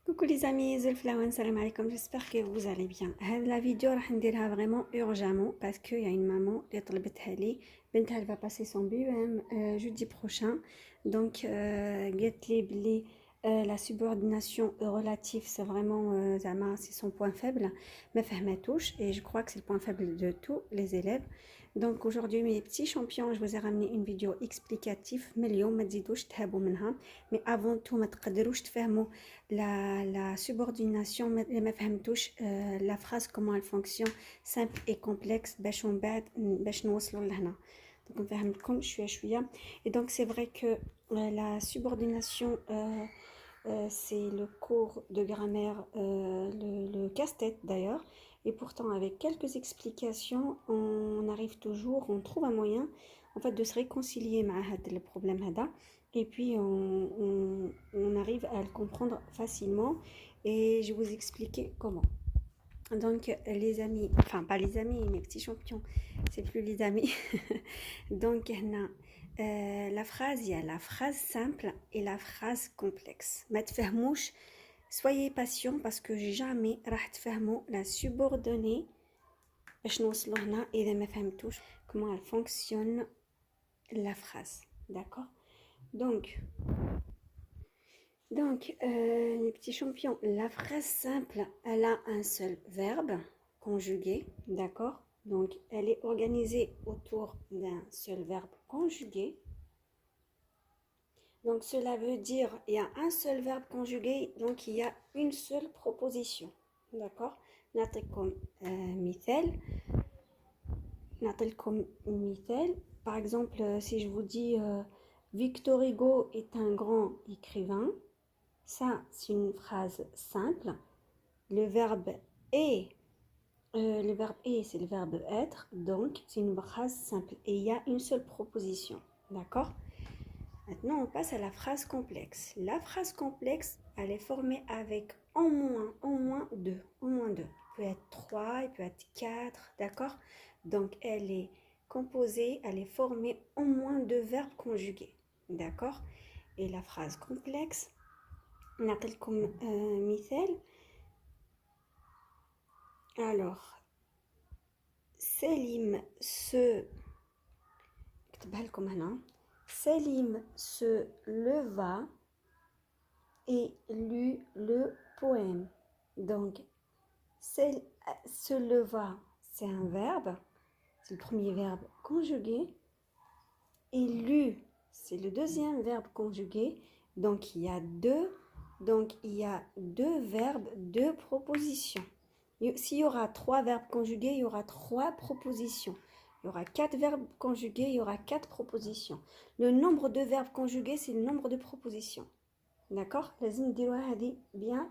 Coucou les amis, Zulflawan, salam alaikum, j'espère que vous allez bien. La vidéo راح نديرها vraiment urgemment parce qu'il y a une maman qui طلبتها لي. بنتها elle va passer son BEM jeudi prochain. Donc قالت لي بلي la subordination relative c'est vraiment زعما c'est son point faible. ما فهمتوش et je crois que c'est le point faible de tous les élèves. Donc aujourd'hui mes petits champions, je vous ai ramené une vidéo explicative. Mais اليوم ما تزيدوش تهابوا منها. Mais avant tout ما تقدروش تفهموا la subordination, ما فهمتوش la phrase comment elle fonctionne simple et complexe باش من بعد باش نوصلوا لهنا. Donc نفهمكم شويه. Et donc c'est vrai que la subordination c'est le cours de grammaire le casse-tête d'ailleurs, et pourtant avec quelques explications on arrive toujours, on trouve un moyen en fait de se réconcilier مع هذا le problème هذا. Et puis on arrive à le comprendre facilement et je vais vous expliquer comment. Donc les amis, enfin pas les amis, mes petits champions, c'est plus les amis. Donc la phrase, il y a la phrase simple et la phrase complexe. ما تفهموش, soyez patient parce que jamais راح تفهموا la subordonnée باش نوصلوا هنا إذا ما فهمتوش comment elle fonctionne la phrase, d'accord? Donc les petits champions, la phrase simple, elle a un seul verbe conjugué, d'accord? Donc, elle est organisée autour d'un seul verbe conjugué. Donc, cela veut dire il y a un seul verbe conjugué, donc il y a une seule proposition, d'accord? نعطيكم مثال. Par exemple, si je vous dis Victor Hugo est un grand écrivain, ça c'est une phrase simple. Le verbe est, c'est le verbe être, donc c'est une phrase simple et il y a une seule proposition, d'accord? Maintenant on passe à la phrase complexe. La phrase complexe, elle est formée avec au moins deux. Il peut être 3, il peut être 4, d'accord? Donc elle est composée, elle est formée au moins de verbes conjugués, d'accord? Et la phrase complexe, نعطيلكم مثال. Alors, Selim se leva et lut le poème. Donc, se leva, c'est un verbe, c'est le premier verbe conjugué. Et lut, c'est le deuxième verbe conjugué. Donc, il y a deux verbes, deux propositions. S'il y aura 3 verbes conjugués, il y aura 3 propositions. Il y aura 4 verbes conjugués, il y aura 4 propositions. Le nombre de verbes conjugués, c'est le nombre de propositions. D'accord? لازم نديروها هذه bien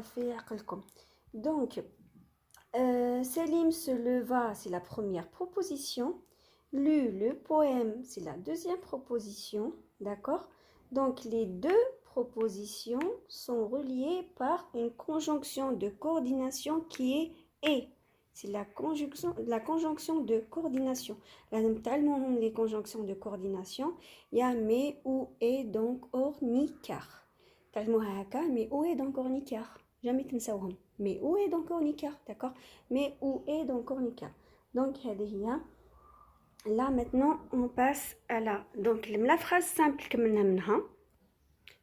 في عقلكم. Donc, Selim se leva, c'est la première proposition. Lut le poème, c'est la deuxième proposition. D'accord? Donc, les deux propositions sont reliées par une conjonction de coordination qui est et. C'est la conjonction de coordination. Les conjonctions de coordination, il y a mais, ou, et, donc, or, ni, car. Mais, ou, et, donc, or, ni, car. Jamais تنساوهم. Mais, ou, et, donc, or, ni, car. D'accord? Mais, ou, et, donc, or, ni, car. Donc, là, maintenant, on passe à donc, la phrase simple que nous.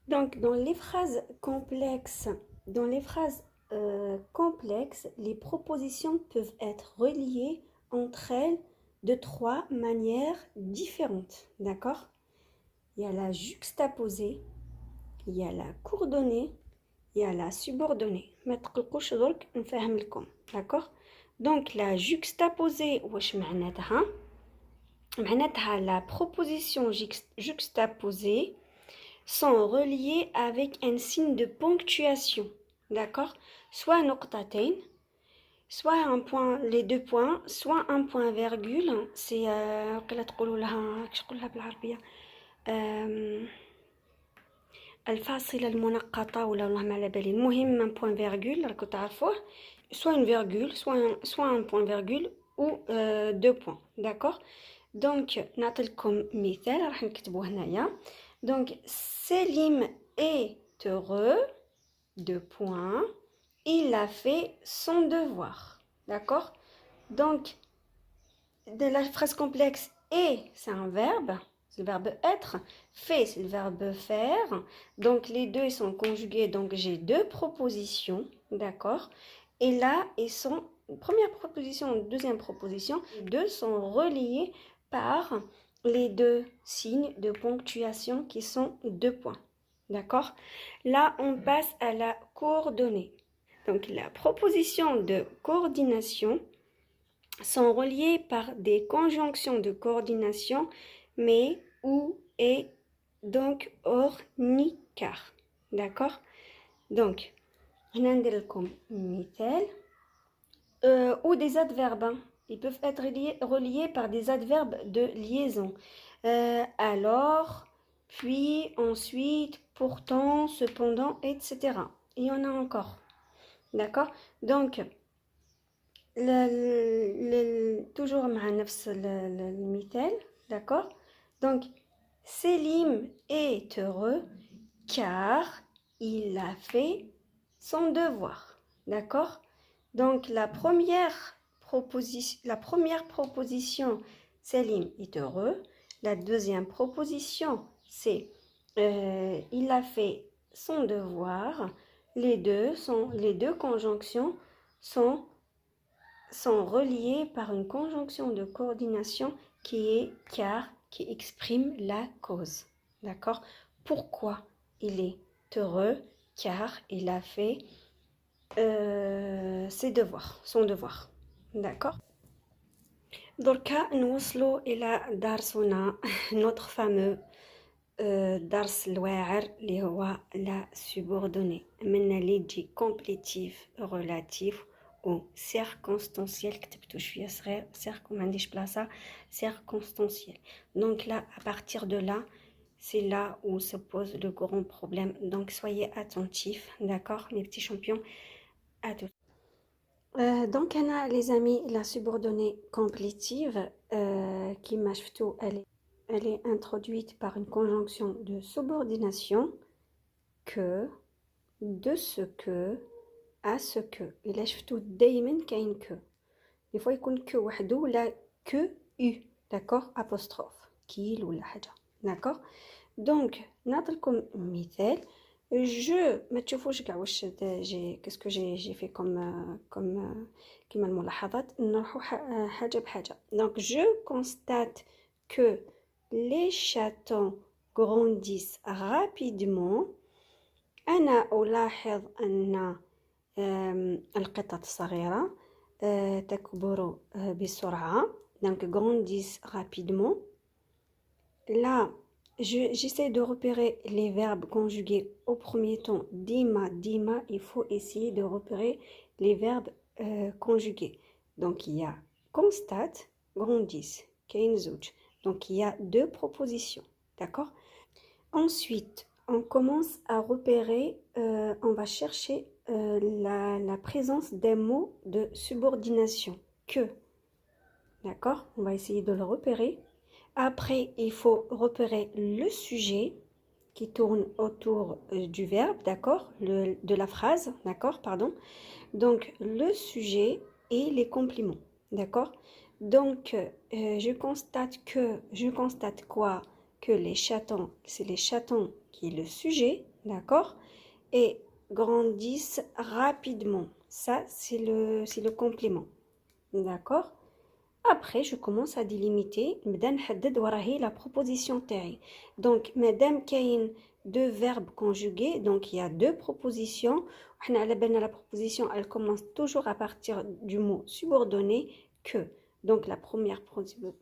Donc, dans les phrases complexes, les propositions peuvent être reliées entre elles de 3 manières différentes. D'accord? Il y a la juxtaposée, il y a la coordonnée, il y a la subordonnée. D'accord? Donc, la juxtaposée, la proposition juxtaposée sont reliés avec un signe de ponctuation, d'accord? Soit نقطتين, soit un point, les deux points, soit un point virgule, c'est قلة تقولوا لها كيش نقولها بالعربية الفاصلة المنقطة ولا والله ما على بالي. المهم un point virgule راكو تعرفوه, soit une virgule, soit un point virgule ou deux points, d'accord? Donc نعطيلكم مثال راح نكتبوه هنايا. Donc, Selim est heureux deux points, il a fait son devoir. D'accord? Donc, de la phrase complexe et c'est un verbe, c'est le verbe être, fait c'est le verbe faire, donc les deux ils sont conjugués, donc j'ai deux propositions, d'accord, et là ils sont, première proposition, deuxième proposition, les deux sont reliés par les deux signes de ponctuation qui sont deux points, d'accord. Là on passe à la coordonnée, donc la proposition de coordination sont reliés par des conjonctions de coordination, mais ou et donc or ni car. D'accord? Donc, on a comme مثال ou des adverbes. Hein. Ils peuvent être reliés par des adverbes de liaison. Alors, puis, ensuite, pourtant, cependant, etc. Il y en a encore. D'accord? Donc, toujours مع نفس المثال, d'accord? Donc, Selim est heureux car il a fait son devoir, d'accord? Donc, la première proposition, Selim est heureux. La deuxième proposition, c'est il a fait son devoir. Les deux conjonctions sont reliés par une conjonction de coordination qui est car, qui exprime la cause. D'accord? Pourquoi il est heureux? Car il a fait ses devoirs, son devoir. D'accord? دركا نوصلوا إلى درسنا notre fameux درس الواعر اللي هو la subordonnée من اللي تجي complétif relatif ou circonstanciel كتبتو شويه صغير ما عنديش بلاصه circonstanciel. Donc là à partir de là c'est là où se pose le grand problème, donc soyez attentifs, d'accord mes petits champions. À tous. Donc أنا les amis la subordonnée complétive qui m'a شفتو elle est introduite par une conjonction de subordination que, de ce que, à ce que. إلا شفتو دايما كاين que. Des fois يكون que وحده ولا que u, d'accord, apostrophe كيل ولا حاجة, d'accord. Donc نعطيكم مثال. Je ما تشوفوش كاع واش j'ai qu'est-ce que j'ai fait comme كيما الملاحظات, نروحو حاجة بحاجة. Donc je constate que les chatons grandissent rapidement. أنا ألاحظ أن القطط الصغيرة تكبر بسرعة. Donc grandissent rapidement. Là, j'essaie de repérer les verbes conjugués au premier temps. Dima, dima, il faut essayer de repérer les verbes conjugués. Donc il y a constate, grandissent, كاين زوج. Donc il y a deux propositions, d'accord. Ensuite, on commence à repérer, on va chercher la présence des mots de subordination. Que, d'accord, on va essayer de le repérer. Après, il faut repérer le sujet qui tourne autour du verbe, d'accord, de la phrase, d'accord, pardon. Donc, le sujet et les compléments, d'accord. Donc, je constate quoi? Que les chatons, c'est les chatons qui est le sujet, d'accord, et grandissent rapidement. Ça, c'est le complément, d'accord. Après, je commence à délimiter, la proposition تاعي. Donc, madame كاين deux verbes conjugués, donc il y a deux propositions. La proposition, elle commence toujours à partir du mot subordonné que. Donc, la première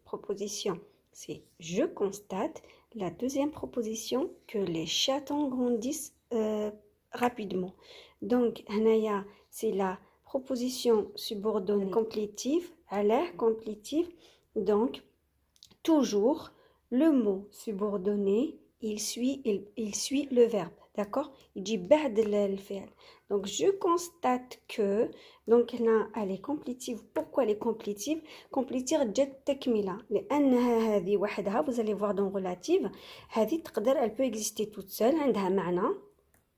proposition, c'est je constate. La deuxième proposition, que les chatons grandissent rapidement. Donc, c'est la proposition subordonnée complétive, à l'air complétive. Donc, toujours, le mot subordonné, il suit le verbe, d'accord. Il dit بعد الفعل. Donc, je constate que, donc là, elle est complétive. Pourquoi elle est complétive? Complétive جد تكملة. لأنها هذه وحدها, vous allez voir dans relative, هذه تقدر, elle peut exister toute seule, عندها معنى.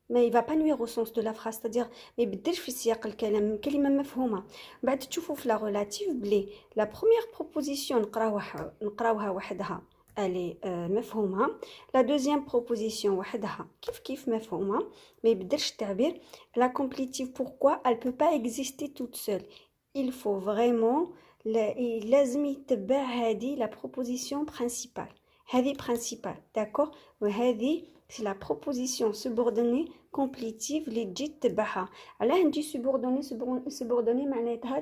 mais il va pas nuire au sens de la phrase, c'est-à-dire ما يبدلش في سياق الكلام كلمة مفهومة. بعد تشوفوا في la relative بلي la première proposition نقراوها وحدها elle est مفهومة. La deuxième proposition وحدها كيف مفهومة ما يبدلش التعبير. La complétive pourquoi elle peut pas exister toute seule. Il faut vraiment لازم يتبع هذه la proposition principale. هذه principale, d'accord. وهذه c'est la proposition subordonnée complétive اللي تجي تتبعها. علاه ندي subordonnée معناتها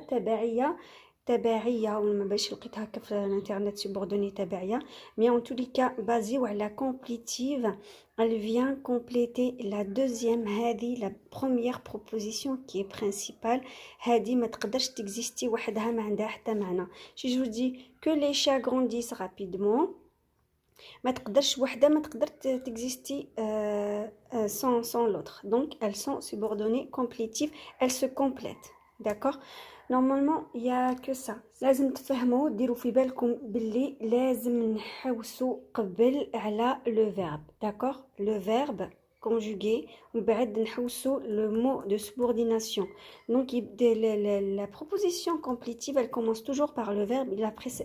تبعية ولا باش لقيتها هكا في الانترنت subordonnée تبعية. Mais en tous les cas basée على complétive, elle vient compléter la deuxième هذه la première proposition qui est principale. هذه ما تقدرش تكزيستي وحدها ما عندها حتى معنى. Si je vous dis que les chats grandissent rapidement, ما تقدرش وحده ما تقدر تكزيستي sans l'autre. Donc elles sont subordonnées complétives, elles se complètent, d'accord. Normalement il y a que ça. لازم تفهموا ديروا في بالكم باللي لازم نحوسوا قبل على le verbe, d'accord. Le verbe conjugué وبعد نحوسوا le mot de subordination. Donc la proposition complétive elle commence toujours par le verbe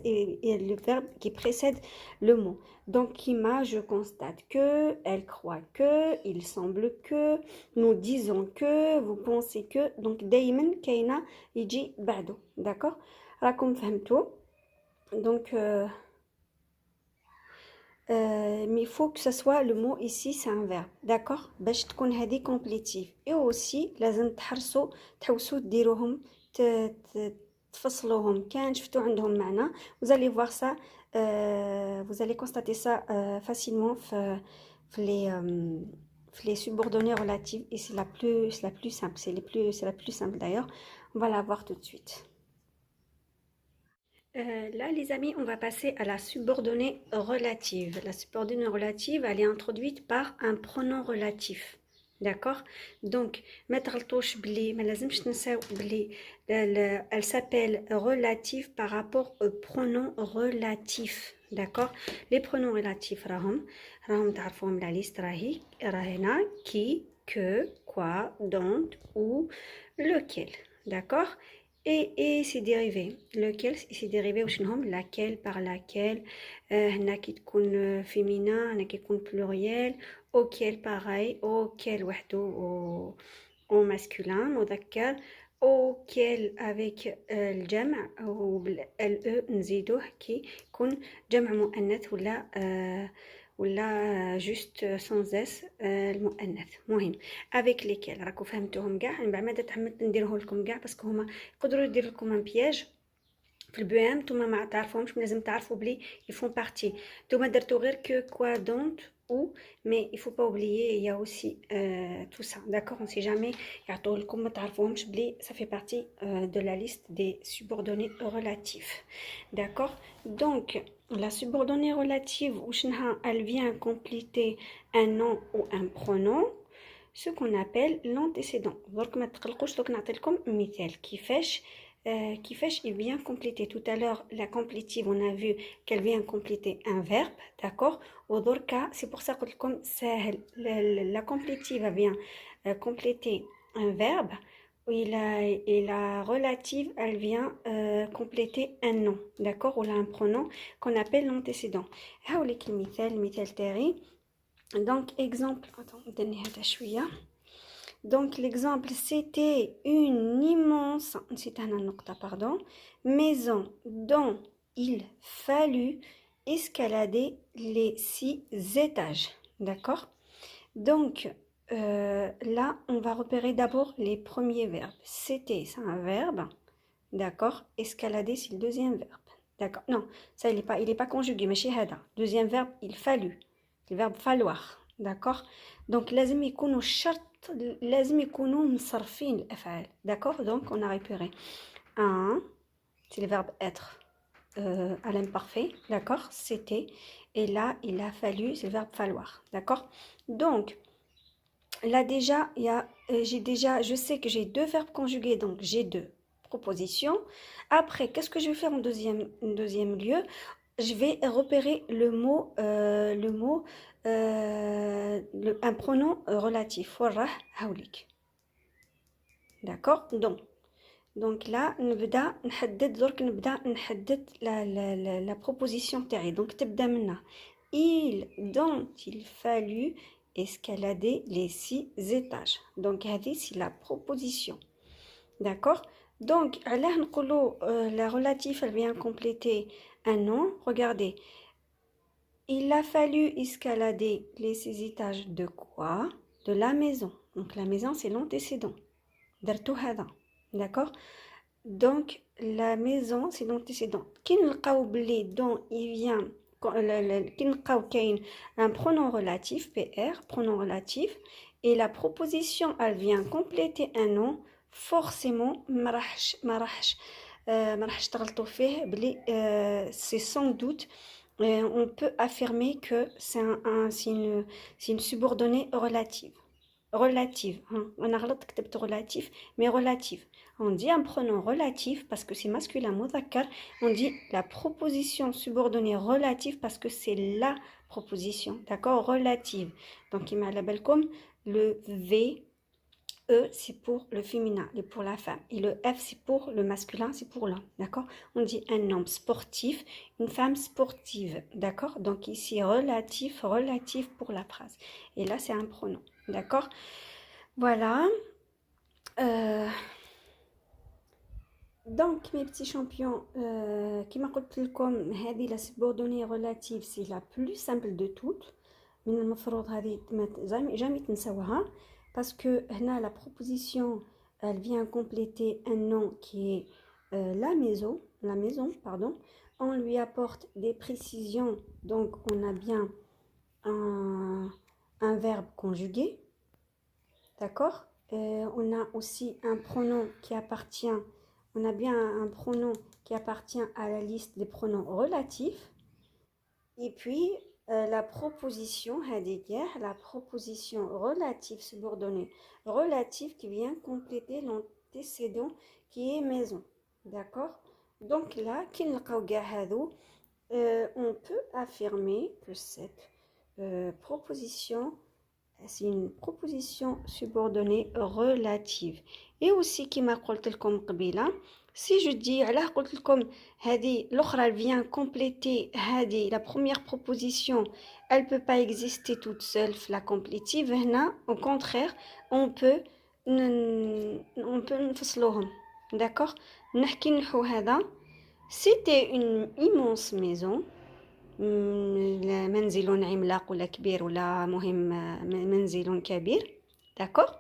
et le verbe qui précède le mot. Donc Kima, je constate que, elle croit que, il semble que, nous disons que, vous pensez que. Donc دايما كاينه يجي بعده, d'accord. راكم فهمتوا. Donc mais il faut que ce soit le mot ici c'est un verbe, d'accord. باش تكون هذه complétive. Et aussi لازم تحوسوا ديروهم تفصلوهم كان شفتوا عندهم معنى. Vous allez voir ça, vous allez constater ça facilement les subordonnées relatives et c'est la plus simple, c'est la plus simple d'ailleurs. On va la voir tout de suite. Là, les amis, on va passer à la subordonnée relative. La subordonnée relative, elle est introduite par un pronom relatif. D'accord. Donc, mettre le touche bli, mais lazimch nsaw bli, elle s'appelle relative par rapport au pronom relatif. D'accord. Les pronoms relatifs rahom تعرفوهم la liste راهي هنا qui, que, quoi, dont, où, lequel. D'accord. Et c'est dérivé. Lequel c'est dérivé ou laquelle, par laquelle, هنا qui تكون féminin, هنا qui تكون pluriel, auquel pareil, auquel وحده au masculin, مذكر, auquel avec الجمع وبال نزيدوه كي يكون جمع مؤنث ولا juste sans s المؤنث. مهم avec lesquels راكو فهمتوهم كاع. من بعد ما تعمدت نديره لكم كاع باسكو هما يقدروا يديروا لكم ان بياج في البوام. نتوما ما تعرفوهمش، لازم تعرفوا بلي يفون بارتي. نتوما درتو غير كو كوا دونت ou, mais il faut pas oublier il y a aussi tout ça, d'accord. On sait jamais يعطوا لكم ما تعرفوهمش بلي ça fait partie de la liste des subordonnés relatifs, d'accord. Donc la subordonnée relative elle vient compléter un nom ou un pronom, ce qu'on appelle l'antécédent. درك ما تقلقوش، دوك نعطيلكم مثال كيفاش il vient compléter. Tout à l'heure la complétive on a vu qu'elle vient compléter un verbe, d'accord. ودركا c'est pour ça que comme ساهل la complétive vient compléter un verbe et la relative elle vient compléter un nom, d'accord, ou là un pronom qu'on appelle l'antécédent. هاوليك المثال تاعي. donc exemple attends هذا شويه. Donc l'exemple c'était une immense maison dont il fallut escalader les 6 étages, d'accord. Donc là on va repérer d'abord les premiers verbes. C'était, c'est un verbe, d'accord. Escalader c'est le deuxième verbe, d'accord. Non, ça il est pas conjugué, mais chez hada deuxième verbe il fallut, le verbe falloir, d'accord. Donc لازم يكونوا الشرط لازم يكونوا مصرفين الافعال، d'accord. Donc on a repéré un, c'est le verbe être à l'imparfait, d'accord, c'était, et là il a fallu, c'est le verbe falloir, d'accord. Donc là déjà il y a je sais que j'ai deux verbes conjugués, donc j'ai deux propositions. Après qu'est-ce que je vais faire en deuxième lieu? je vais repérer un pronom relatif. وراه هاوليك. D'accord? Donc là, نبدأ نحدد la proposition تاعي. Donc تبدأ منها. Dont il fallut escalader les 6 étages. Donc هذه c'est la proposition. D'accord? Donc علاه نقولوا la relative elle vient compléter un nom. Regardez. Il a fallu escalader les 6 étages de quoi? De la maison. Donc la maison c'est l'antécédent. درتو هذا. D'accord? Donc la maison c'est l'antécédent. Qui نلقاو بلي dont il vient كي نلقاو كاين un pronom relatif PR, pronom relatif, et la proposition elle vient compléter un nom, forcément ما راحش تغلطوا فيه بلي c'est sans doute on peut affirmer que c'est une subordonnée relative. Relative. On a كتبت relatif, mais relative. On dit un pronom relatif parce que c'est masculin مذكر. On dit la proposition subordonnée relative parce que c'est la proposition. D'accord? Relative. Donc, il m'a la belle comme le V. E, c'est pour le féminin et pour la femme. Et le F, c'est pour le masculin, c'est pour l'homme. D'accord? On dit un homme sportif, une femme sportive. D'accord? Donc ici, relatif pour la phrase. Et là, c'est un pronom. D'accord? Voilà. Donc, mes petits champions, qui m'a dit comme la subordonnée relative, c'est la plus simple de toutes. Mais المفروض هذه jamais تنسوها. Parce que là, la proposition, elle vient compléter un nom qui est la maison, pardon. On lui apporte des précisions, donc on a bien un verbe conjugué, d'accord? On a aussi un pronom qui appartient, on a bien un pronom qui appartient à la liste des pronoms relatifs. Et puis, la proposition relative subordonnée relative qui vient compléter l'antécédent qui est maison. D'accord? Donc là, on peut affirmer que cette proposition, c'est une proposition subordonnée relative. Et aussi, qui m'a dit si je dis, alors, l'autre vient compléter la première proposition, elle ne peut pas exister toute seule, la complétive. Au contraire, on peut نفصلوهم. D'accord? C'était une immense maison. منزل عملاق ولا كبير ولا مهم منزل كبير. D'accord?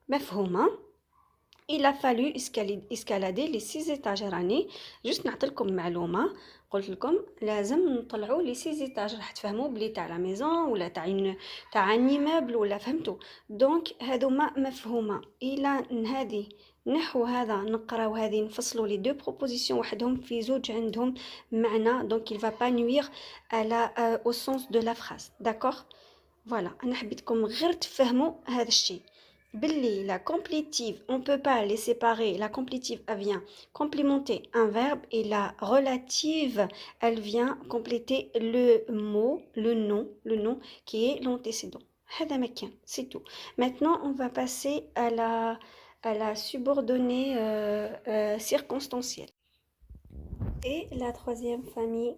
مفهومة. Il a fallu escalader les 6 étages راني juste نعطيلكم معلومه قلت لكم لازم نطلعوا لي 6 étages راح تفهموا بلي تاع لا ميزون ولا تاع ان ايمابل ولا فهمتوا دونك هذوما مفهومه الى هذه نحو هذا نقراو هذه نفصلوا لي دو بروبوزيسيون وحدهم في زوج عندهم معنى دونك il va pas nuire à au sens de la phrase. D'accord? Voilà, انا حبيتكم غير تفهموا هذا الشيء. Billy, la complétive, on ne peut pas les séparer. La complétive, elle vient complémenter un verbe et la relative, elle vient compléter le mot, le nom qui est l'antécédent. C'est tout. Maintenant, on va passer à la subordonnée circonstancielle. Et la troisième famille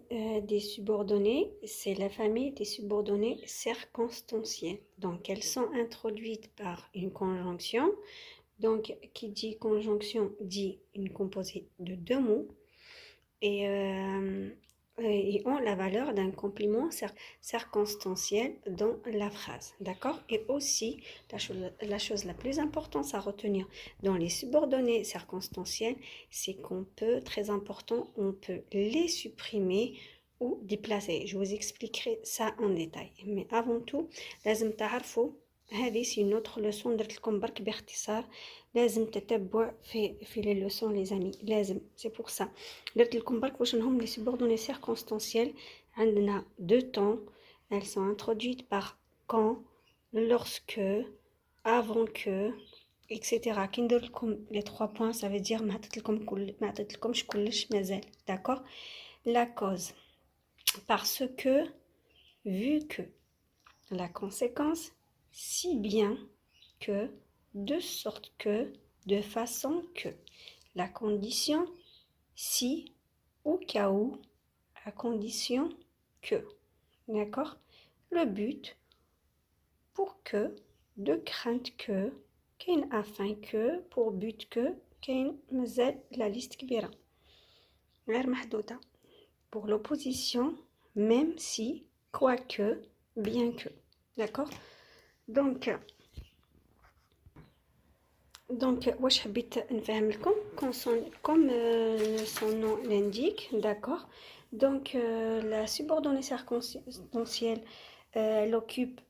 des subordonnées, c'est la famille des subordonnées circonstancielles. Donc, elles sont introduites par une conjonction. Donc, qui dit conjonction dit une composée de 2 mots. Et ont la valeur d'un complément circonstanciel dans la phrase. D'accord? Et aussi, la chose la plus importante à retenir dans les subordonnées circonstancielles, c'est qu'on peut, très important, on peut les supprimer ou déplacer. Je vous expliquerai ça en détail. Mais avant tout, لازم تعرفوا هذه c'est une autre leçon درت لكم برك باختصار لازم تتبع في les leçons les amis لازم c'est pour ça درت لكم برك واش هم les subordonnées circonstancielles عندنا deux temps elles sont introduites par quand lorsque avant que etc. كي ندير لكم les 3 points ça veut dire ما عطيت لكمش كلش مازال d'accord la cause parce que, vu que, la conséquence, si bien que, de sorte que, de façon que, la condition, si, au cas où, à condition que, d'accord? Le but, pour que, de crainte que, كاين afin que, pour but que, كاين مازال la liste كبيرة غير محدودة. Pour l'opposition, même si, quoique, bien que, d'accord? Donc واش حبيت نفهم لكم comme son nom l'indique, d'accord? Donc la subordonnée circonstancielle elle occupe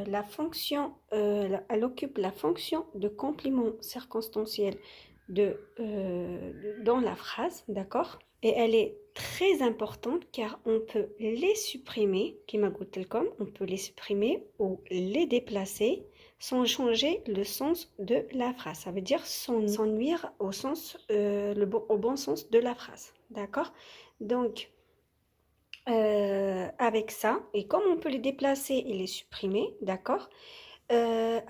la fonction de complément circonstanciel dans la phrase, d'accord? Et elle est très importante car on peut les supprimer, on peut les supprimer ou les déplacer sans changer le sens de la phrase. Ça veut dire sans nuire au bon sens de la phrase, d'accord? Donc avec ça, et comme on peut les déplacer et les supprimer, d'accord,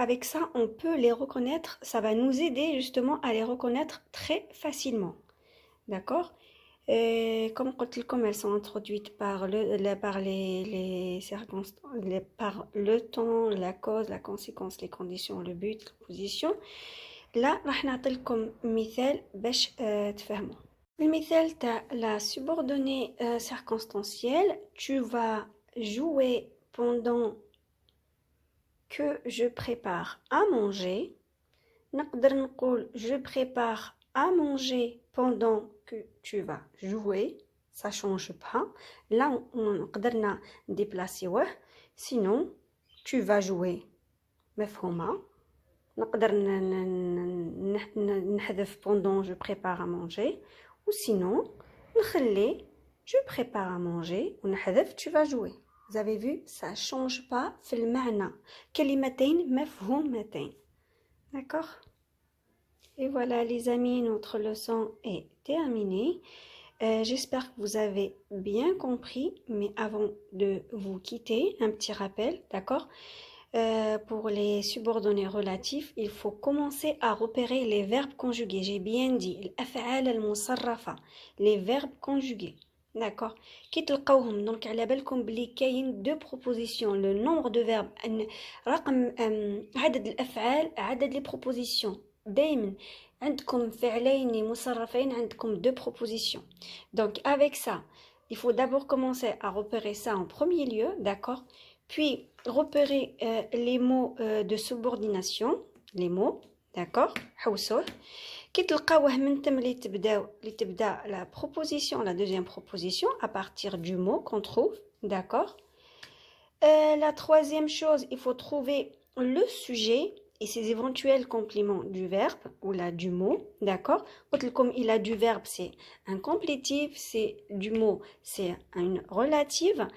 avec ça, on peut les reconnaître, ça va nous aider justement à les reconnaître très facilement, d'accord. Comme elles sont introduites par les circonstances, par le temps, la cause, la conséquence, les conditions, le but, la position. Là, راح نعطيلكم مثال باش تفهموا. المثال تاع la subordonnée circonstancielle, tu vas jouer pendant que je prépare à manger. نقدر نقول je prépare à manger pendant que tu vas jouer. Ça change pas. Là, on قدرنا déplacer sinon tu vas jouer مفهومة. نقدر نحذف pendant je prépare à manger ou sinon نخلي je prépare à manger ونحذف tu vas jouer. Vous avez vu, ça change pas في المعنى. كلمتين مفهومتين. D'accord? Et voilà les amis, notre leçon est terminée. J'espère que vous avez bien compris, mais avant de vous quitter, un petit rappel, d'accord? Pour les subordonnés relatifs, il faut commencer à repérer les verbes conjugués. J'ai bien dit, الأفعال المصرفة, les verbes conjugués. D'accord? كي تلقاوهم دونك على بالكم بلي كاين دو بروبوزيسيون لو نومبر دو فيرب رقم عدد الافعال عدد لي بروبوزيسيون دائما عندكم فعلين مصرفين عندكم دو بروبوزيسيون donc avec ça il faut d'abord commencer à repérer ça en premier lieu, d'accord, puis repérer les mots de subordination, les mots, d'accord, حوسوه كي تلقاوه من تم اللي تبدا la proposition, la deuxième proposition à partir du mot qu'on trouve, d'accord. La troisième chose, il faut trouver le sujet et ses éventuels compléments du verbe ou là du mot, d'accord. Comme il a du verbe, c'est un complétif, c'est du mot, c'est une relative.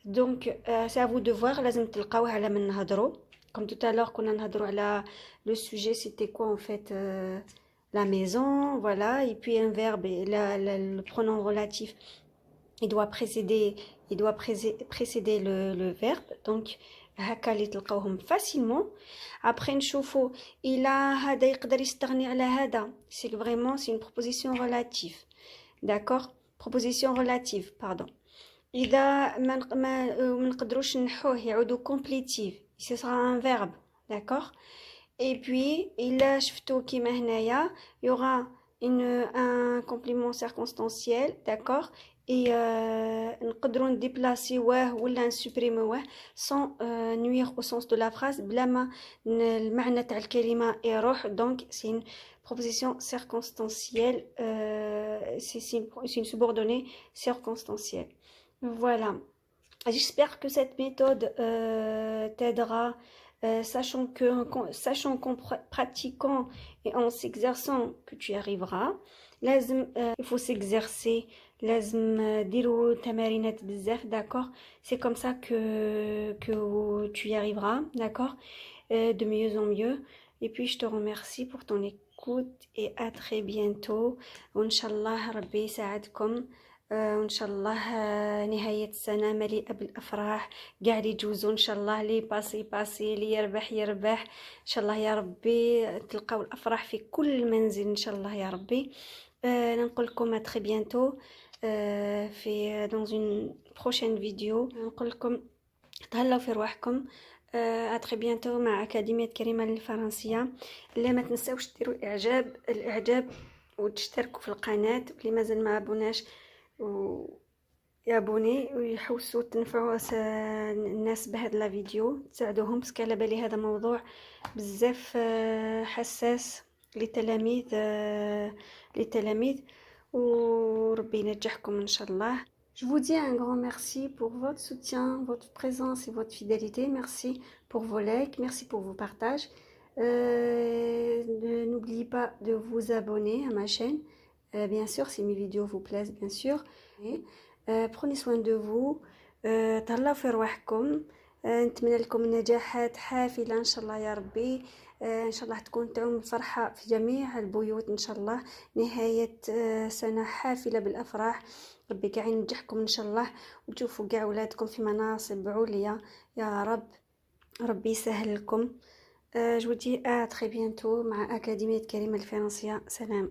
Donc c'est à vous de voir. لازم تلقاوه على من نهضروا. Comme tout à l'heure qu'on a نهضروا على le sujet, c'était quoi en fait, la maison, voilà, et puis un verbe, le pronom relatif, il doit précéder le verbe, donc هكا اللي تلقاوهم facilement. Après نشوفوا إلى هذا يقدر يستغني على هذا, c'est vraiment c'est une proposition relative, d'accord, proposition relative, pardon. إذا ما نقدروش نحوه يعودوا complétif, ce sera un verbe, d'accord. Et puis, il شفتو كيما هنايا, il y aura un complément circonstanciel, d'accord, et نقدروا نديبلاسيوه ولا نسوبريموه sans nuire au sens de la phrase بلا ما المعنى تاع الكلمة يروح. donc c'est une proposition circonstancielle, c'est une subordonnée circonstancielle. Voilà, j'espère que cette méthode t'aidera. Sachant qu'en pratiquant et en s'exerçant que tu y arriveras. Il faut s'exercer, d'accord, c'est comme ça que tu y arriveras, d'accord, de mieux en mieux. Et puis je te remercie pour ton écoute et à très bientôt. Inch'Allah Rabbi Saadkom وان شاء الله نهاية السنة مليئة بالافراح، قاع اللي يجوزوا ان شاء الله، لي باسي باسي، لي يربح يربح ان شاء الله يا ربي. تلقاو الافراح في كل منزل ان شاء الله يا ربي. نقول لكم à très bientôt في dans une prochaine vidéo. نقول لكم تهلاو في رواحكم. à très bientôt مع أكاديمية كريمة للفرنسية. لا ما تنساوش ديروا الاعجاب وتشتركوا في القناة، واللي مازال ما ابوناش يابوني ويحوسوا تنفعوا الناس بهذا لا فيديو، تساعدوهم باسكو على بالي هذا موضوع بزاف حساس للتلاميذ وربي ينجحكم ان شاء الله. Je vous dis un grand merci pour votre soutien, votre présence et votre fidélité. Merci pour vos likes, merci pour vos partages. N'oubliez pas de vous abonner à ma chaîne, bien sûr, si mes vidéos vous plaisent, bien sûr. Et, prenez soin de vous. تهلاو في رواحكم. نتمنى لكم نجاحات حافلة ان شاء الله يا ربي. ان شاء الله تكون تعم الفرحة في جميع البيوت ان شاء الله. نهاية سنة حافلة بالافراح. ربي قاع ينجحكم ان شاء الله، وتشوفوا قاع ولادكم في مناصب عليا يا رب. ربي يسهل لكم. je vous dis à très bientôt مع أكاديمية كريمة الفرنسية. سلام.